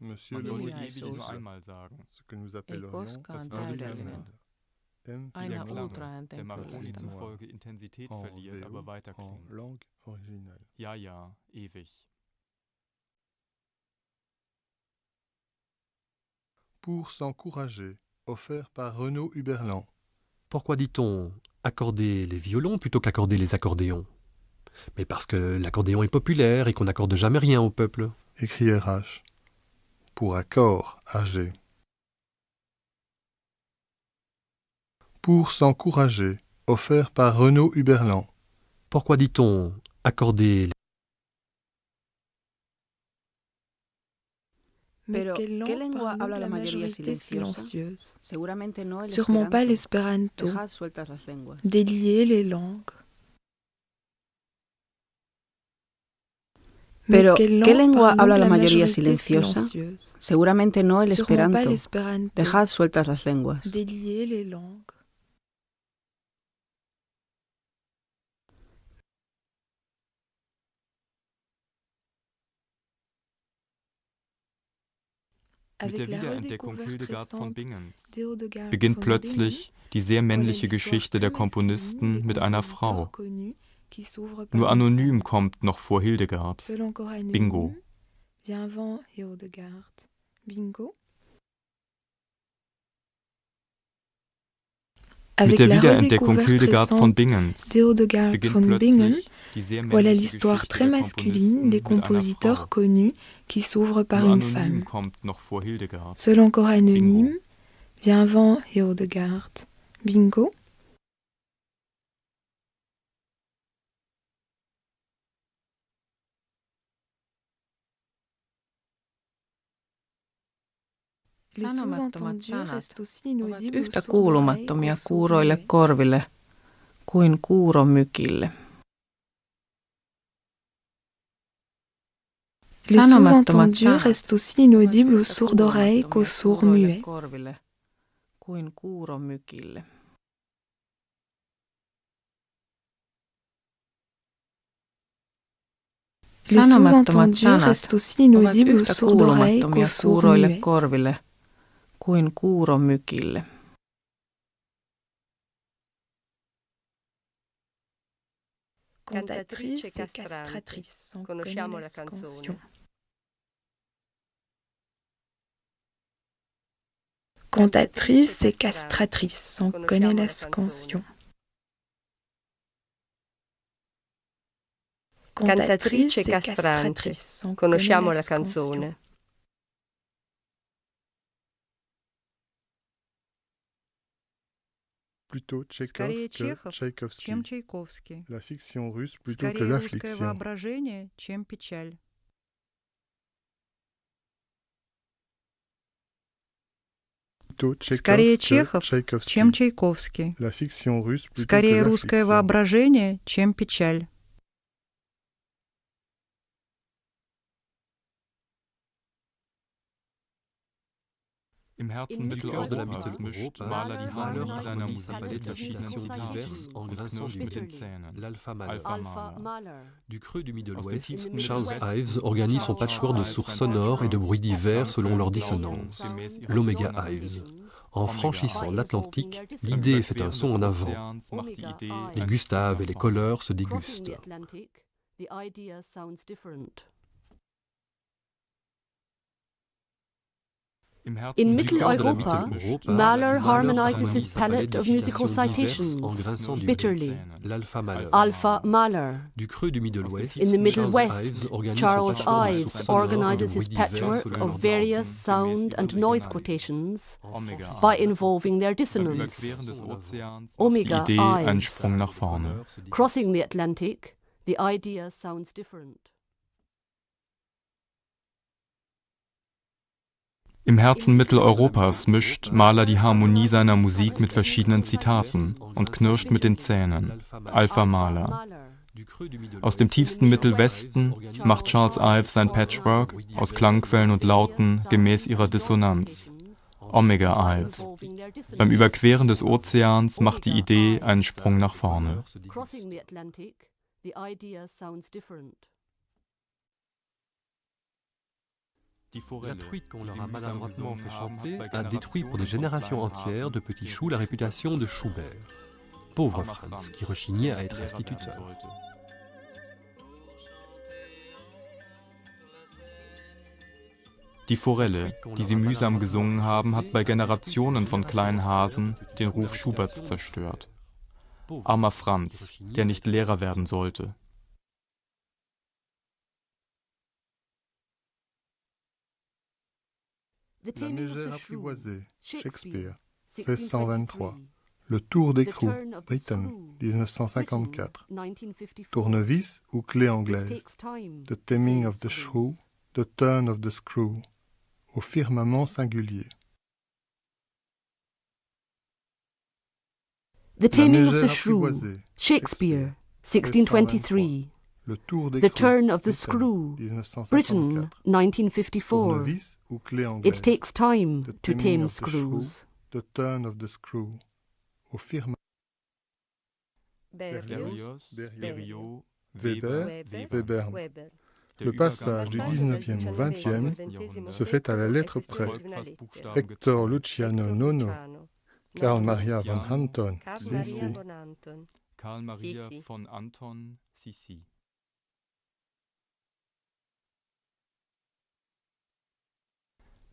Monsieur Man le sollte modiste, ewig nur einmal sagen. ce que nous Ei appellerions koskaan un täydellinen. M Aina Der Klang, uutrajan der mag tekemistä. Moni zufolge Intensität en verliert, aber VO weiter en klingt. langue originale. Ja, ja, ewig. Pour s'encourager, offert par Renaud Huberland. Pourquoi dit-on accorder les violons plutôt qu'accorder les accordéons? Mais parce que l'accordéon est populaire et qu'on n'accorde jamais rien au peuple. Écrit RH. Pour accord, AG. Pour s'encourager, offert par Renaud Huberland. Pourquoi dit-on accorder Mais Pero, quelle ¿qué langue lengua parle habla la la mayoría majorité silenciosa? silencieuse? Seguramente no el Sûrement pas esperanto. l'espéranto. Dejad sueltas las lenguas. Délier les langues. Pero, quelle ¿qué langue lengua parle habla la la mayoría majorité silenciosa? silencieuse? Seguramente no el Sûrement pas esperanto. l'espéranto. Dejad sueltas las lenguas. Délier les langues. Mit der Avec la Wiederentdeckung redécouverte Hildegard von récente Bingens d'Hildegard beginnt von plötzlich die sehr männliche Geschichte der Komponisten mit einer Frau. Nur anonym kommt noch vor Hildegard. Bingo. Vient avant Hildegard. Bingo. Mit der Wiederentdeckung Hildegard von Bingens d'Hildegard beginnt von Bingen, plötzlich die sehr voilà männliche l'histoire Geschichte très der masculine des Komponisten mit einer compositeurs Frau. connus qui s'ouvrent par Nur une anonym femme. kommt noch vor Hildegard. Seul encore anonyme Bingo. vient avant Hildegard. Bingo. Les Sanomattomat sous-entendus sanat restent aussi ovat inaudibles yhtä aux sourdes kuulumattomia oreilles qu'aux kuuroille sourds-muets. korville kuin kuuromykille. Les Sanomattomat sous-entendus sanat restent aussi inaudibles aux ovat yhtä sourdes oreilles qu'aux kuulumattomia sourds-muets. korville kuin kuuromykille. Les Sanomattomat sous-entendus sanat restent aussi ovat inaudibles aux yhtä sourdes oreilles kuulumattomia qu'aux kuuroille sourds-muets. korville kuin kuuromykille. Cantatrice et castratrice, on connaît la scansion. Cantatrice et castratrice, on connaît la scansion. Cantatrice e castrante, on conosciamo connaît la scansion. canzone. Plutôt Tchekhov Скорее que Чехов, Tchaïkovski. чем Чайковский. La fiction russe plutôt que Скорее русское l'affliction. воображение, чем печаль. Plutôt Tchekhov Скорее que Чехов, Tchaïkovski. чем Чайковский. La fiction russe plutôt Скорее que русское l'affliction. воображение, чем печаль. Im Herzen Au cœur de la Mitteleuropas mischt Mitteleuropa, Mahler die Mahler Harmonie seiner harmonise sa Musik palette mit verschiedenen d'affinations diverses Zitaten en und grinçant knirscht du mit den nez. Zähnen. L'alpha Mahler. Alpha Mahler. Du creux du Middle Aus dem West, tiefsten Charles Mittelwesten Ives organise son Charles patchwork de Ives sources sein sonores et de Patchwork bruits divers aus selon leur Klangquellen und dissonance. Lauten gemäß ihrer L'Omega Dissonanz. Ives. En Omega franchissant Ives. l'Atlantique, Beim l'idée fait un Überqueren son des en avant. Ozeans macht die Idee Les einen Gustaves Sprung et les nach vorne. Colleurs se Crossing dégustent. the Atlantic, the idea sounds different. Im Herzen In Du cœur de la Mitteleuropa, Mitteleuropa, Mahler harmonizes his sa palette palette of musical diverses en citations grinçant du nez. bitterly. L'Alpha Mahler. Alpha Mahler. Du creux du Middle West, In the Middle Charles West, Ives organise Charles son patchwork de Ives sources sonores et de organizes bruits his divers patchwork selon of leur various dissonance. sound and noise Dissonanz. quotations Omega by Ives. involving their Beim dissonance. Überqueren des Ozeans macht Omega die Idee einen Ives. Sprung nach vorne. Crossing the Atlantic, the idea sounds different. Im Herzen Mitteleuropas mischt Mahler die Harmonie seiner Musik mit verschiedenen Zitaten und knirscht mit den Zähnen. Alpha Mahler. Aus dem tiefsten Mittelwesten macht Charles Ives sein Patchwork aus Klangquellen und Lauten gemäß ihrer Dissonanz. Omega Ives. Beim Überqueren des Ozeans macht die Idee einen Sprung nach vorne. Crossing the Atlantic, the idea sounds different. La truite qu'on leur a maladroitement fait chanter a détruit pour des générations entières de petits choux la réputation de Schubert. Pauvre Franz, qui rechignait à être instituteur. Die Forelle, die sie mühsam gesungen haben, hat bei Generationen von kleinen Hasen den Ruf Schuberts zerstört. Armer Franz, der nicht Lehrer werden sollte. La mégère apprivoisée, Shakespeare, 1623. Le tour d'écrou, Britten, 1954. Tournevis ou clé anglaise. The taming of the shrew, the turn of the screw. Au firmament singulier. The Taming of the Shrew, Shakespeare, 1623. Le tour The d'écrou, Turn of the Britten, Screw, 1954. Britain, 1954. Tournevis ou clé anglaise. It takes time The to taming tame of the shrew, screws. The turn of the screw. Au firmament. Berlioz, Berlioz, Weber, Webern. Weber. Le passage du 19e au 20e se fait à la lettre près. Hector Luciano Nono, Carl Maria von Anton, Carl si, Maria si. von Anton. Karl Maria Si. von Anton, Sissi.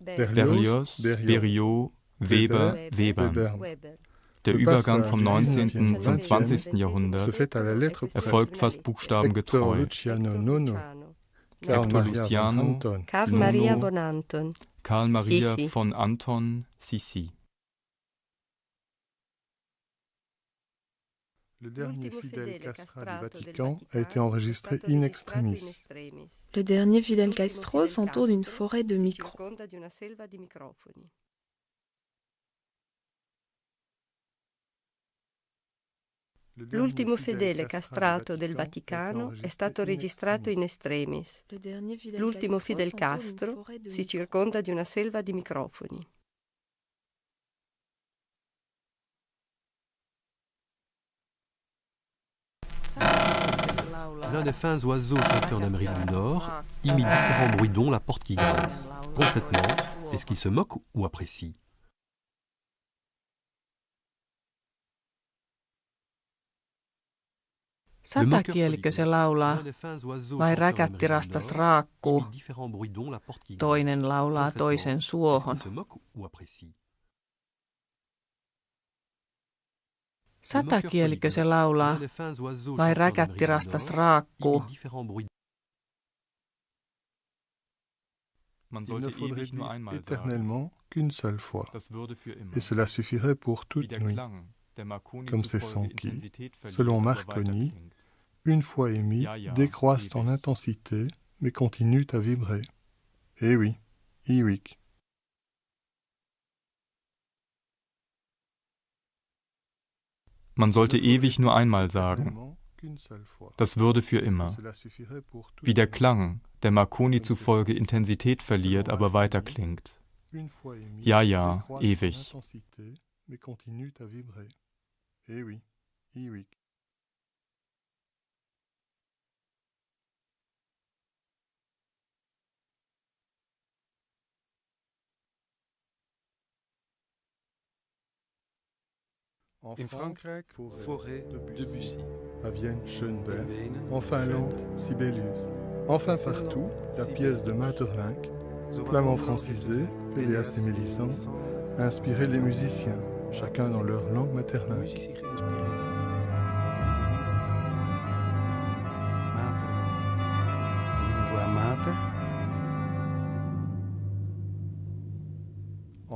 Berlioz, Berlioz, Weber, Webern. Weber. Der Le Übergang passage vom du 19. 19. zum au 20. Se Jahrhundert fait à la lettre près. erfolgt fast Hector buchstabengetreu. Luciano Nono, Carl Hector Maria von Luciano, Anton, Carl Nono. Maria von Anton. Karl Maria Sissi. von Anton, Sissi. Le dernier L'ultimo fidèle fedele castrat du castrato del Vatican a été Vaticano enregistré è stato in registrato in extremis. extremis. Le dernier Fidel L'ultimo Castro Fidel s'entoure d'une Castro forêt de si micros. circonda di una selva di microfoni. L'ultimo fedele castrato del Vaticano è stato registrato in extremis. Le dernier Fidel L'ultimo Castro Fidel s'entoure d'une Castro forêt de si micros. circonda di una selva di microfoni. L'un des fins oiseaux chanteurs d'Amérique du Nord imite différents bruits dont la porte qui grince. Concrètement, est-ce qu'il se moque ou apprécie? Satakielikö se laulaa, vai räkättirastas raakkuu, toinen laulaa toisen suohon. Satakielikö se laulaa, vai räkättirastas raakkuu, Man Il sollte ne faudrait ewig nur dire einmal sagen. éternellement qu'une seule fois. Das würde für immer. Et cela suffirait pour Wie toute der nuit. Klang, der Marconi Comme ces zufolge sons qui, Intensität verliert, selon aber Marconi, weiterklingt. Une fois émis, Ja, ja, décroissent en ewig. intensité, mais continuent à vibrer. Eh oui, Iwik. Man sollte ewig nur einmal sagen. Das würde für immer. Wie der Klang, der Marconi zufolge Intensität verliert, aber weiterklingt. Ja, ja, ewig. Mais continuent à vibrer. Eh oui, Iwik. In Frankrijk, Fauré, Debussy. À Vienne, Schönberg. En Finlande, Sibelius. Enfin partout, la pièce de Maeterlinck, flamand francisé, Péléas et Mélisande, a inspiré les musiciens, chacun dans leur langue maternelle. Muzici geïnspireerd. Lingua mater.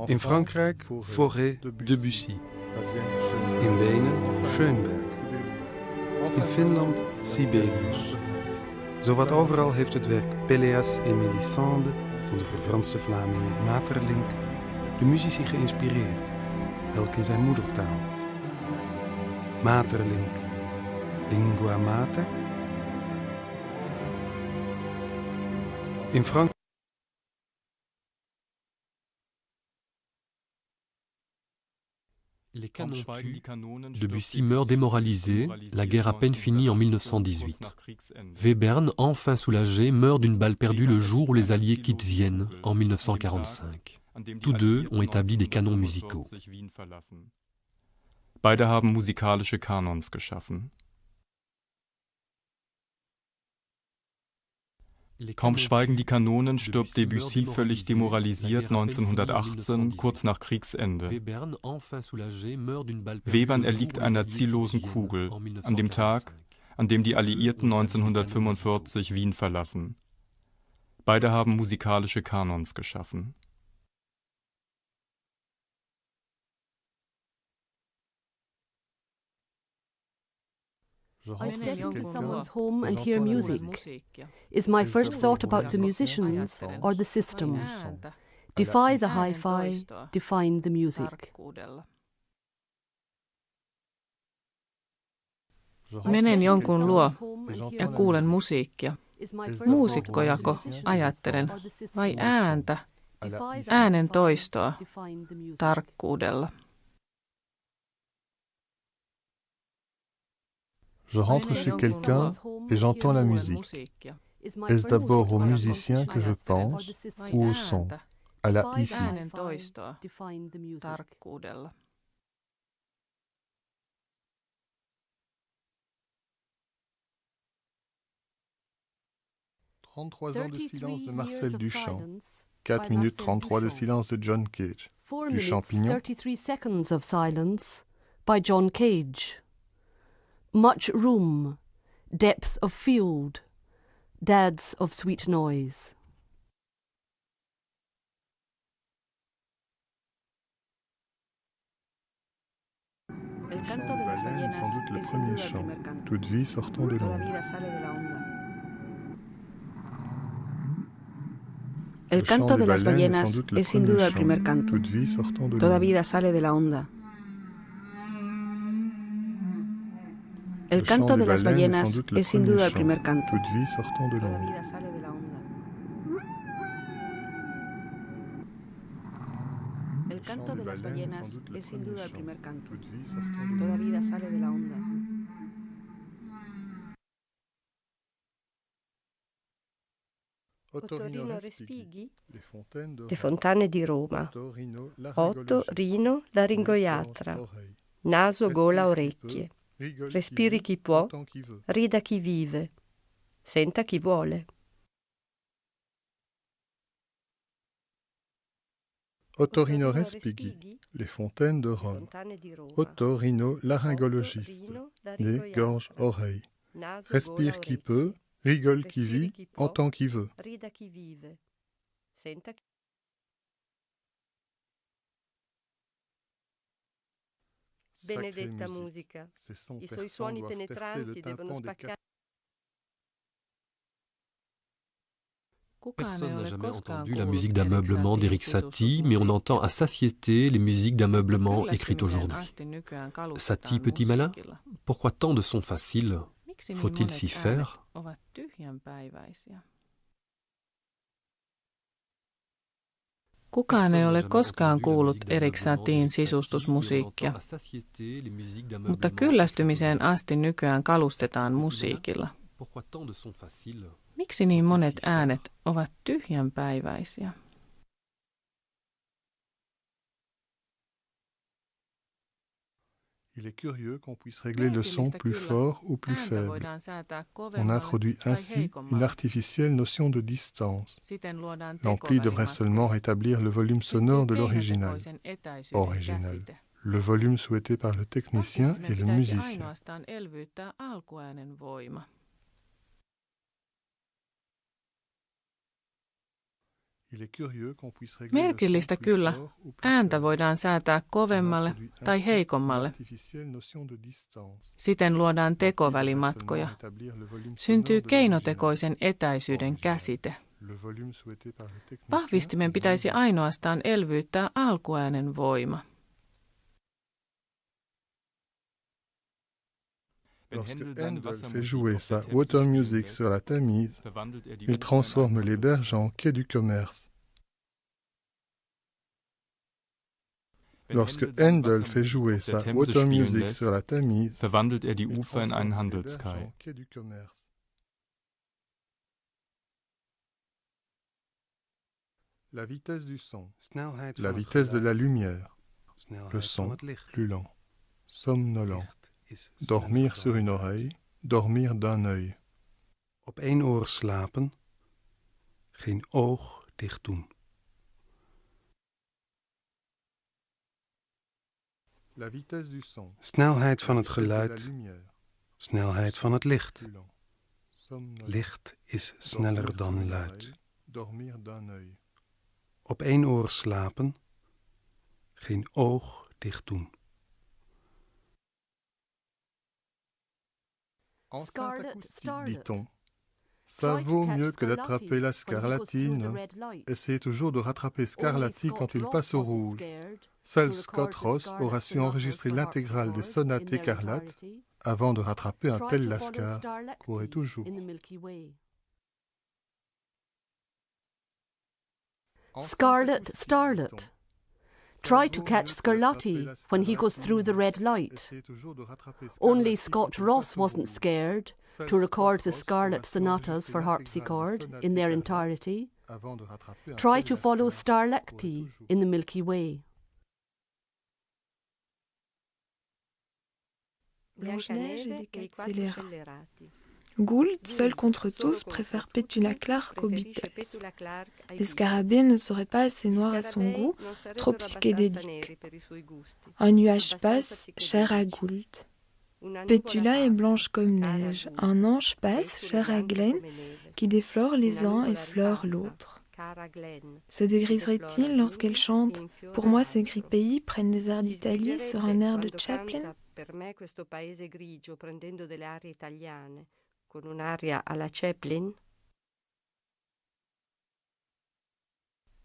In Frankrijk, Fauré, Debussy. À Vienne, Schönberg. In Wenen, Schönberg. Sibelius. In Finland, Sibelius. Zowat overal heeft het werk Péléas et Mélisande van de verfranste Vlaming Maeterlinck de muzici geïnspireerd, elk in zijn moedertaal. Maeterlinck, lingua mater. In Frankrijk. Les canons tuent, Debussy meurt démoralisé, la guerre à peine finie en 1918. Webern, enfin soulagé, meurt d'une balle perdue le jour où les Alliés quittent Vienne, en 1945. Tous deux ont établi des canons musicaux. Beide haben musikalische Kanons geschaffen. Kaum schweigen die Kanonen, stirbt Debussy völlig demoralisiert 1918, kurz nach Kriegsende. Webern erliegt einer ziellosen Kugel, an dem Tag, an dem die Alliierten 1945 Wien verlassen. Beide haben musikalische Kanons geschaffen. I step into someone's home and hear music. Is my first thought about the musicians or the system? Defy the hi-fi, define the music. Menen jonkun luo ja kuulen musiikkia. Muusikkojako ajattelen vai ääntä, äänen toistoa tarkkuudella? Je rentre chez quelqu'un et j'entends la musique. Est-ce d'abord au musicien que je pense ou au son, à la hi-fi? Äänen toistoa tarkkuudella. « 33 ans de silence de Marcel Duchamp, 4 minutes 33 de silence de John Cage, 4 du minutes Champignon, 33 seconds of silence by John Cage. Much room, depth of field, dads of sweet noise. Le chant de baleine est sans doute le premier chant, toute vie sortant de l'onde. El canto de las ballenas es sin duda el primer canto. Toda vida sale de la onda. El canto de las ballenas es sin duda el primer canto. Toda vida sale de la onda. El canto de las ballenas es sin duda el primer canto. Toda vida sale de la onda. Ottorino Respighi, Le fontane di Roma. Ottorino Laringoiatra. Naso, gola, orecchie. Respiri chi può, rida chi vive, senta chi vuole. Ottorino Respighi, Les fontaines de Rome. Ottorino laryngologiste, nez, gorge, oreille. Respire qui peut, rigole qui vit, entend qui veut. Rida chi vive, senta chi... Benedetta musica, i suoi suoni penetranti devono spaccare. Personne n'a jamais entendu la musique d'ameublement d'Erik Satie, mais on entend à satiété les musiques d'ameublement écrites aujourd'hui. Satie, petit malin, pourquoi tant de sons faciles? Faut-il s'y faire? Kukaan ei ole koskaan kuullut Erik Satien sisustusmusiikkia, mutta kyllästymiseen asti nykyään kalustetaan musiikilla. Miksi niin monet äänet ovat tyhjänpäiväisiä? Il est curieux qu'on puisse régler le son plus fort ou plus faible. On introduit ainsi une artificielle notion de distance. L'ampli devrait seulement rétablir le volume sonore de l'original. Original. Le volume souhaité par le technicien et le musicien. Merkillistä kyllä, ääntä voidaan säätää kovemmalle tai heikommalle. Siten luodaan tekovälimatkoja. Syntyy keinotekoisen etäisyyden käsite. Vahvistimen pitäisi ainoastaan elvyyttää alkuäänen voima. Lorsque Handel fait jouer sa water music sur la Tamise, il transforme les berges en quais du commerce. Lorsque Handel fait jouer sa Autumn Music sur la Tamise, verwandelt die Ufer in einen Handelskai. La vitesse du son, la vitesse de la lumière, le son plus lent, somnolent, dormir sur une oreille, dormir d'un œil. Op één oor slapen, geen oog dicht doen. La vitesse du son, snelheid van het geluid, snelheid van het licht. Licht is sneller dan luid. Op één oor slapen, geen oog dicht doen. Dit-on. Ça vaut mieux que d'attraper la scarlatine. Essayez toujours de rattraper Scarlatti quand il passe au rouge. Seul Scott Ross aura su enregistrer l'intégrale des sonates écarlates avant de rattraper un tel lascar, courait toujours. Scarlet, starlet. Try to catch Scarlatti when he goes through the red light. Only Scott Ross wasn't scared to record the Scarlet sonatas for harpsichord in their entirety. Try to follow Starlecti in the Milky Way. Blanche-Neige et les 4 scélérats. Gould, seul contre tous, préfère Petula Clark aux Beatles. Les scarabées ne seraient pas assez noirs à son goût, trop psychédéliques. Un nuage passe, cher à Gould. Petula est blanche comme neige. Un ange passe, cher à Glenn, qui déflore les uns et fleure l'autre. Se dégriserait-il lorsqu'elle chante « Pour moi, ces gris pays prennent des airs d'Italie » sur un air de Chaplin? Per me questo paese grigio prendendo delle arie italiane con un'aria alla Chaplin.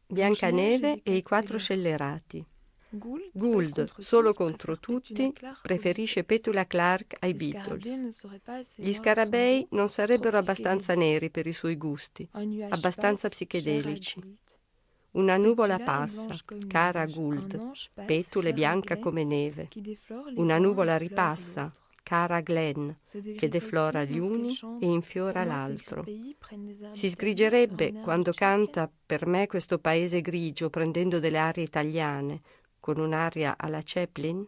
Biancaneve e i 4 scellerati. Gould, solo contro tutti, preferisce Petula Clark ai Beatles. Gli scarabei non sarebbero abbastanza neri per i suoi gusti, abbastanza psichedelici. Una nuvola passa, cara Gould, petula bianca come neve. Una nuvola ripassa, cara Glenn, che deflora gli uni e infiora l'altro. Si sgrigerebbe quando canta per me questo paese grigio prendendo delle arie italiane, con un'aria alla Chaplin?